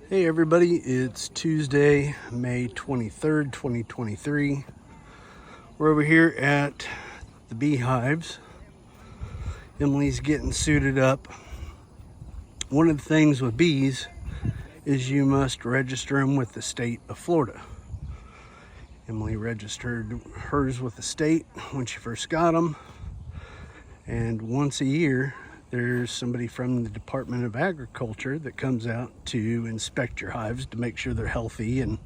Hey everybody, it's Tuesday, May 23rd, 2023. We're over here at the beehives. Emily's getting suited up. One of the things with bees is you must register them with the state of Florida. Emily registered hers with the state when she first got them. And once a year, there's somebody from the Department of Agriculture that comes out to inspect your hives to make sure they're healthy and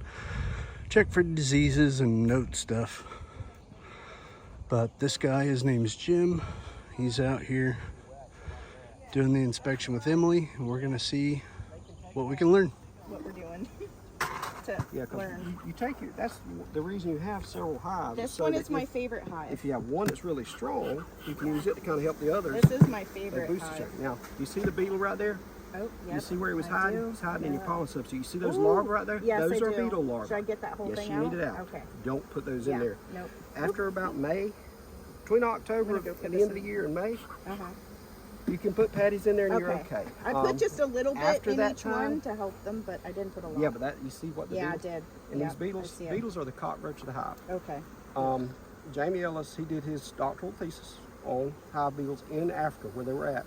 check for diseases and note stuff. But this guy, his name's Jim. He's out here doing the inspection with Emily, and we're gonna see what we can learn. What we're doing to learn. You take it. That's the reason you have several hives. This one is my favorite hive. If you have one that's really strong, you can use it to kind of help the others. This is my favorite hive. Now, you see the beetle right there? Oh, yeah. You see where he was hiding? He's hiding in your pollen substance. You see those Ooh, larvae right there? yes, those I are do. beetle larvae. Should I get that whole yes, thing you out? need it out. Okay. Don't put those in there. Nope. After about May, between October go and the end of the year and May, Uh-huh. you can put patties in there and you're okay. I put just a little bit after in that each time- one to help them, but I didn't put a lot. Yeah, but that you see what the Yeah, I beetles, did. And Yep, these beetles, I see 'em. beetles are the cockroach of the hive. Okay. Jamie Ellis, he did his doctoral thesis on hive beetles in Africa, where they were at.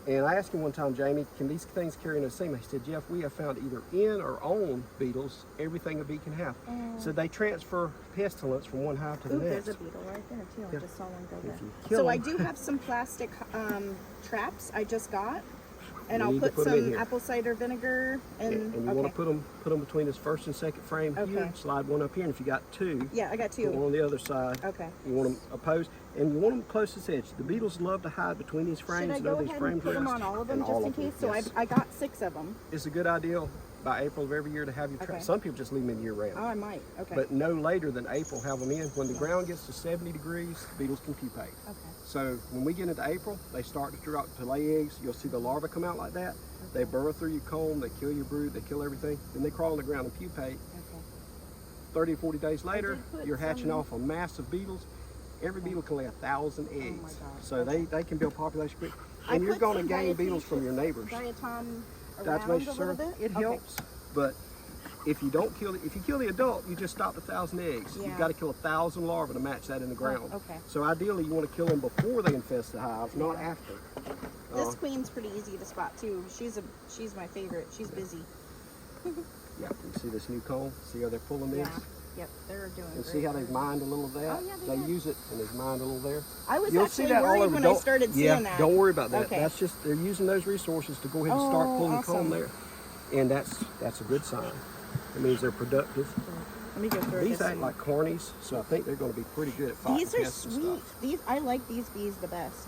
And I asked him one time, Jamie, can these things carry nosema? He said, Jeff, we have found either in or on beetles everything a bee can have. So they transfer pestilence from one hive to the Ooh, next. there's a beetle right there too. I Yeah. just saw one go there. If you kill So I 'em- do have some plastic traps I just got, and You I'll need to put put 'em in some here. apple cider vinegar and. And you okay. want to put them between this first and second frame here. Okay. Slide one up here, and if you got two, Yeah, I got put one two. on the other side. Okay. You want them opposed, and you want them close to the edge. The beetles love to hide between these frames. Should I and go over these ahead frames and put them rest, on all of them and just all in of them, case? So yes. I got 6 of them. It's a good idea by April of every year to have your Okay. Some people just leave them in year round. Oh, I might. Okay. But no later than April, have them in. When the ground gets to 70 degrees, beetles can pupate. Okay. So when we get into April, they start to lay eggs. You'll see the larvae come out like that. They burrow through your comb, they kill your brood, they kill everything. Then they crawl on the ground and pupate. Okay. 30 or 40 days later, did put you're hatching some- off a mass of beetles. Every beetle can lay 1,000 eggs. gosh, So okay. they can build population quick. I And you're put going to some gain beetles from your neighbors. Diatom That's around makes a sure little bit? it Okay. helps. But if you don't kill if you kill the adult, you just stop 1,000 eggs. Yeah. You've got to kill 1,000 larvae to match that in the ground. okay. So ideally, you want to kill them before they infest the hive, not Yeah. after. This queen's pretty easy to spot too. She's my favorite. She's busy. Yeah, you see this new comb? See how they're pulling this? Yeah. Yep. They're doing. And great. see how they've mined a little of that? Oh, yeah, they did. use it and they've mined a little there. I was You'll actually see that all worried over. when I started yeah, seeing that. don't worry about that. Okay. That's just they're using those resources to go ahead and start Oh, pulling awesome. the comb there, and that's a good sign. It means they're productive. Let me go through These this. act like carnies, so I think they're going to be pretty good at fighting These are pests and sweet. stuff. I like these bees the best.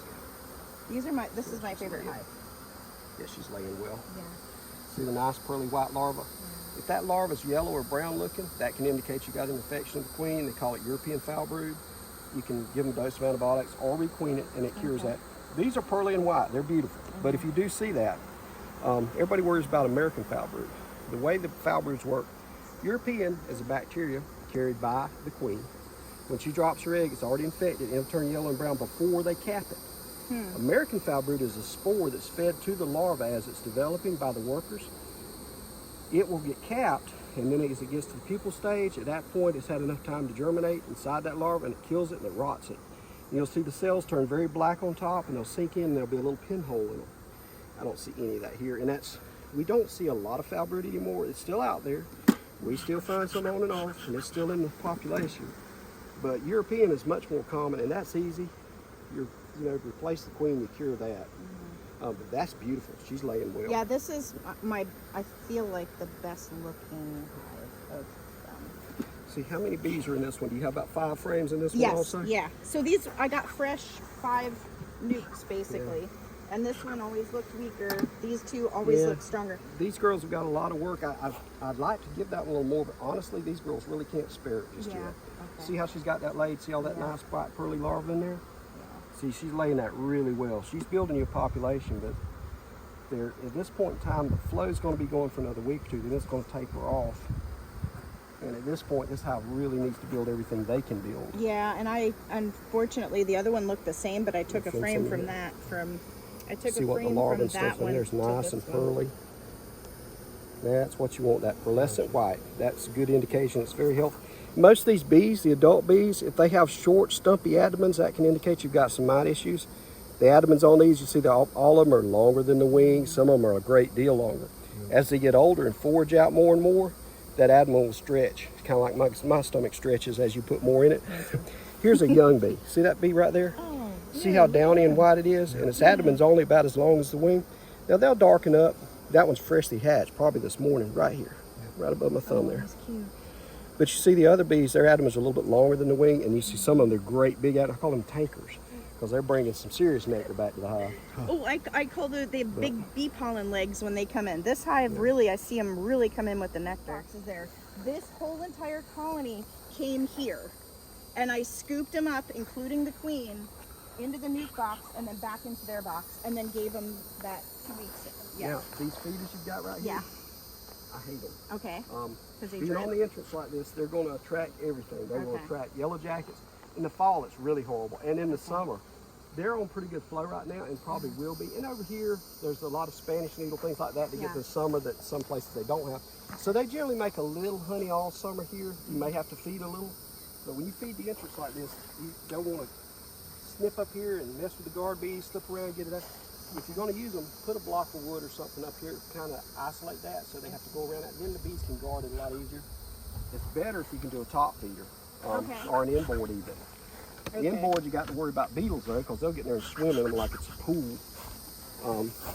These are my. This is my favorite hive. Yeah, she's laying well. Yeah. See the nice pearly white larva? If that larva is yellow or brown looking, that can indicate you got an infection of the queen. They call it European foul brood. You can give them a dose of antibiotics or requeen it, and it cures that. These are pearly and white. They're beautiful. But if you do see that, everybody worries about American foul brood. The way the foul broods work, European is a bacteria carried by the queen. When she drops her egg, it's already infected. It'll turn yellow and brown before they cap it. American foul brood is a spore that's fed to the larva as it's developing by the workers. It will get capped, and then as it gets to the pupal stage, at that point it's had enough time to germinate inside that larva, and it kills it and it rots it. And you'll see the cells turn very black on top, and they'll sink in, and there'll be a little pinhole in them. I don't see any of that here, and we don't see a lot of foul brood anymore. It's still out there. We still find some on and off, and it's still in the population. But European is much more common, and that's easy. Replace the queen, you cure that. But that's beautiful. She's laying well. Yeah. This is I feel like the best looking hive of them. See how many bees are in this one? Do you have about 5 frames in this one Yes. also? Yeah. So these I got fresh 5 nukes basically, and this one always looked weaker. These 2 always Yeah. look stronger. These girls have got a lot of work. I'd like to give that one a little more, but honestly, these girls really can't spare it just Yeah. yet. Okay. See how she's got that laid? See all that Yeah. nice bright pearly larva in there? See, she's laying that really well. She's building your population, but at this point in time, the flow is going to be going for another week or 2, then it's going to taper off. And at this point, this hive really needs to build everything they can build. Yeah, and unfortunately the other one looked the same, but I took a From frame some from of that. I took See a what the frame larva from and that stuff in one. there is to nice this and one. pearly. That's what you want, that pearlescent white. That's a good indication. It's very healthy. Most of these bees, the adult bees, if they have short, stumpy abdomens, that can indicate you've got some mite issues. The abdomens on these, you see that all of them are longer than the wings. Some of them are a great deal longer. As they get older and forage out more and more, that abdomen will stretch. It's kind of like my stomach stretches as you put more in it. Here's a young bee. See that bee right there? Oh, See how downy and white it is? And its abdomen's only about as long as the wing. Now they'll darken up. That one's freshly hatched, probably this morning, right here, right above my thumb there. That's cute. But you see the other bees, their abdomens are a little bit longer than the wing, and you see some of them, they're great big abdomens. I call them tankers, because they're bringing some serious nectar back to the hive. Oh, I call the big bee pollen legs when they come in. This hive really, I see them really come in with the nectar. There. This whole entire colony came here, and I scooped them up, including the queen, into the nuke box, and then back into their box, and then gave them that 2 weeks. Yeah. Now, these feeders you've got right here, Yeah. I hate them. Okay. They Being on the entrance like this, they're going to attract everything. They're going to attract yellow jackets. In the fall, it's really horrible. And in the summer, they're on pretty good flow right now and probably will be. And over here, there's a lot of Spanish needle, things like that to get to the summer that some places they don't have. So they generally make a little honey all summer here. You may have to feed a little. But when you feed the entrance like this, you don't want to snip up here and mess with the guard bees, slip around, get it out. If you're going to use them, put a block of wood or something up here to kind of isolate that so they have to go around that. Then the bees can guard it a lot easier. It's better if you can do a top feeder or an inboard even. Inboard, you got to worry about beetles though, because they'll get in there and swim in them like it's a pool.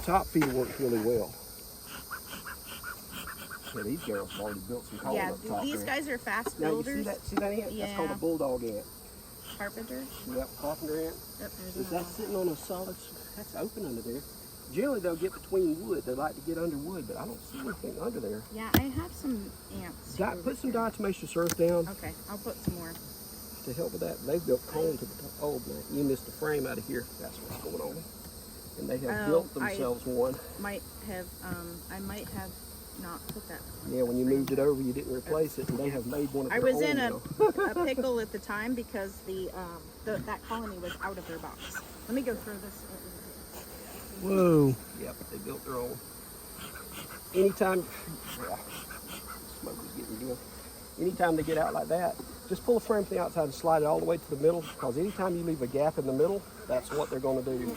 Top feeder works really well. Yeah, these girls have already built some column up top. These guys are fast builders. Now you see that ant? That's called a bulldog ant. Carpenter? Yep, carpenter ant. Yep, If that's sitting on a solid, that's open under there. Generally they'll get between wood. They like to get under wood, but I don't see anything under there. Yeah, I have some ants. Put some diatomaceous earth down. Okay, I'll put some more. To help with that, they've built comb to the top. Oh man, you missed a frame out of here. That's what's going on. And they have built themselves one. I might have not put that. Yeah, when you moved it over, you didn't replace it, and they have made one of their I was own in now. a pickle at the time because that colony was out of their box. Let me go through this. Whoa. Yep, they built their own. Anytime, smoke is getting good. Anytime they get out like that, just pull a frame from the outside and slide it all the way to the middle, because anytime you leave a gap in the middle, that's what they're going to do.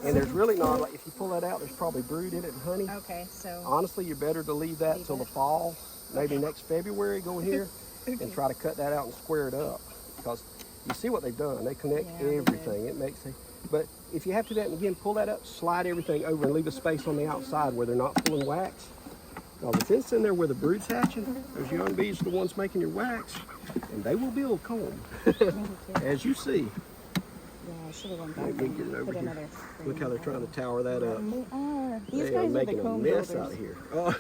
And there's really not, like if you pull that out, there's probably brood in it and honey. Okay, so. Honestly, you're better to leave that till the fall, maybe next February, go in here and try to cut that out and square it up. Because you see what they've done, they connect everything. It makes it, but if you have to do that, and again, pull that up, slide everything over and leave a space on the outside where they're not pulling wax. Now if it's in there where the brood's hatching, those young bees are the ones making your wax, and they will build comb, as you see. Yeah, I should have went back. Let me get it over here. Look how they're trying to tower that up. These They are guys are the making a comb mess builders. out of here. Oh,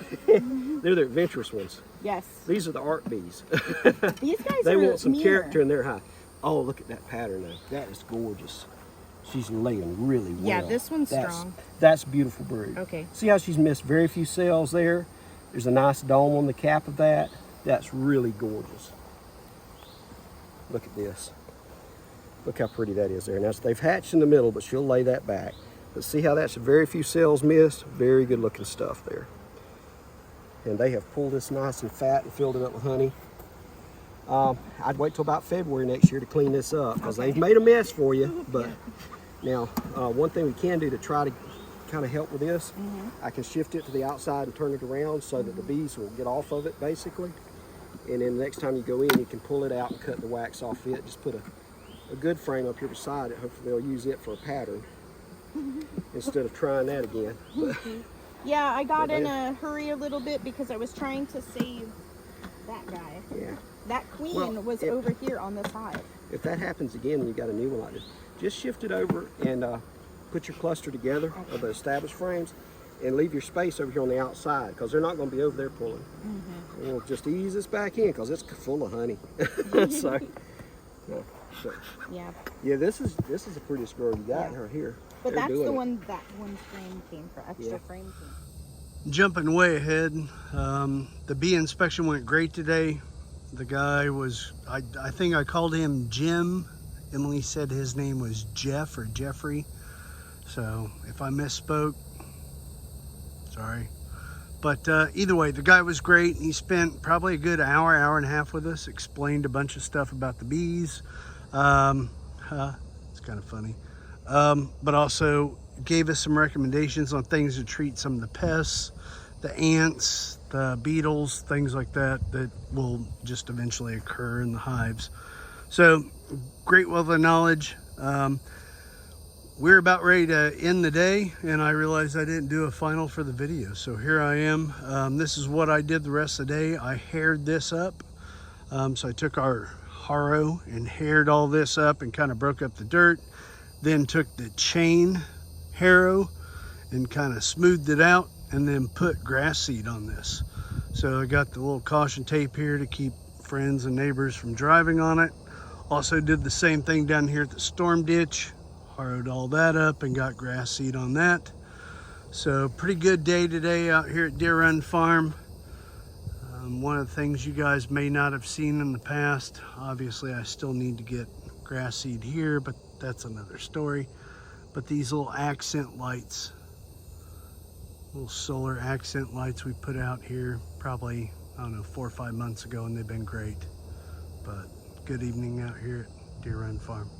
they're the adventurous ones. Yes. These are the art bees. These guys They are want some meaner. character in their hive. Oh, look at that pattern though. That is gorgeous. She's laying really well. Yeah, this one's strong. That's beautiful brood. Okay. See how she's missed very few cells there? There's a nice dome on the cap of that. That's really gorgeous. Look at this. Look how pretty that is there. Now they've hatched in the middle, but she'll lay that back. But see how that's very few cells missed? Very good looking stuff there. And they have pulled this nice and fat and filled it up with honey. I'd wait till about February next year to clean this up, because they've made a mess for you. But now, one thing we can do to try to kind of help with this, I can shift it to the outside and turn it around so that the bees will get off of it basically. And then the next time you go in, you can pull it out and cut the wax off it. Just put a good frame up here beside it. Hopefully they'll use it for a pattern instead of trying that again. But, yeah, I got in a hurry a little bit because I was trying to save that guy. yeah. That queen was over here on this hive. If that happens again and you got a new one like this, just shift it over and put your cluster together of the established frames and leave your space over here on the outside, because they're not going to be over there pulling. And we'll just ease this back in because it's full of honey. So, yeah, this is the prettiest girl you got right here. But They're that's doing the it. one that one frame came for, extra frame came. Jumping way ahead, the bee inspection went great today. The guy was, I think I called him Jim. Emily said his name was Jeff or Jeffrey. So if I misspoke, sorry. But either way, the guy was great. He spent probably a good hour, hour and a half with us, explained a bunch of stuff about the bees. It's kind of funny. But also gave us some recommendations on things to treat some of the pests, the ants, the beetles, things like that, that will just eventually occur in the hives. So great wealth of knowledge. We're about ready to end the day, and I realized I didn't do a final for the video. So here I am. This is what I did the rest of the day. I haired this up. So I took our harrow and haired all this up and kind of broke up the dirt. Then took the chain harrow and kind of smoothed it out, and then put grass seed on this. So I got the little caution tape here to keep friends and neighbors from driving on it. Also did the same thing down here at the storm ditch. Harrowed all that up and got grass seed on that. So pretty good day today out here at Deer Run Farm. One of the things you guys may not have seen in the past, obviously I still need to get grass seed here, but that's another story. But these little accent lights, little solar accent lights we put out here probably, I don't know, 4 or 5 months ago, and they've been great. But good evening out here at Deer Run Farm.